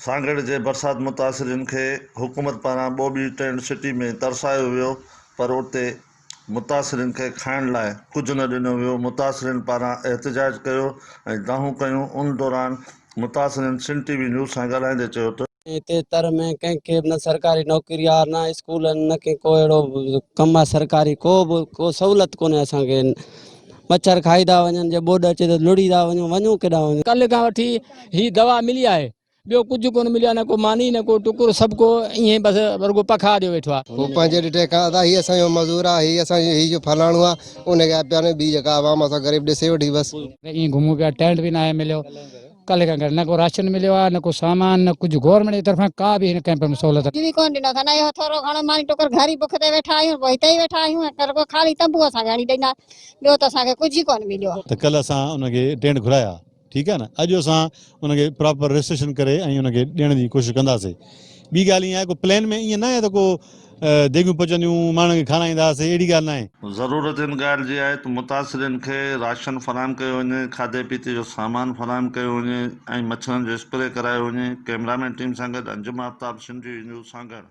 सांगड़ जे बरसात मुतासिरन खे हुकूमत पारां ॿोॿी टेंट सिटी में तरसायो वियो, पर उते मुतासिरन खे खाइण लाइ कुझु न ॾिनो वियो। मुतासिरन पारां एहतजाज कयो ऐं दाहूं कयूं। उन दौरान मुतासिरन सिंध टीवी न्यूज़ सां ॻाल्हाईंदे चयो त हिते तर में कंहिंखे न सरकारी नौकरी आहे, न स्कूल, न कंहिं को अहिड़ो कमु आहे सरकारी, को सहूलियत कोन्हे असांखे। मच्छर खाई था वञनि, जे ॿोॾ अचे त लुड़ी था वञूं केॾां वञूं। कल्ह खां वठी ही दवा मिली आहे, ॿियो कुझु कोन मिलियो आहे, न को मानी न को टुकुर, सभु को ईअं बसि रुॻो पखा ॾियो वेठो आहे। वो पंहिंजे ॾिठे खां था, हीअ असांजो मज़दूर आहे, हीअ असांजो हीअ जो फलाणो आहे, उनखे पिया न ॿी जेका आवाम असां ग़रीब ॾिसे वठी बसि। ईअं घुमूं पिया, टेंट बि न आहे मिलियो कल्ह खां करे, न को राशन मिलियो आहे, न को सामान, न कुझु गवर्नमेंट जी तरफ़ां का बि हिन कैंप में सहूलियत बि कोन ॾिनो अथनि। इहो थोरो घणो मानी टुकर घर ई बुख ते वेठा आहियूं, पोइ हिते ई वेठा आहियूं, कर को ख़ाली तंबू असांखे हणी ॾींदा, ॿियो त असांखे कुझु ई कोन मिलियो। त कल्ह असां उनखे टेंट घुराया, ठीकु आहे न। अॼु असां उनखे प्रॉपर रजिस्ट्रेशन करे ऐं उनखे ॾियण जी कोशिशि कंदासीं। ॿी ॻाल्हि ईअं आहे, को प्लेन में ईअं न आहे त को देगियूं पचंदियूं माण्हुनि खे खाराईंदासीं, अहिड़ी ॻाल्हि न आहे। ज़रूरत इन ॻाल्हि जी आहे त मुतासिरन खे राशन फराहम कयो वञे, खाधे पीते जो सामान फराहम कयो वञे ऐं मच्छरनि जो स्प्रे करायो वञे। कैमरामैन टीम सां गॾु अंजुम आफ्ताब, सिंध टीवी न्यूज़, सांगड़।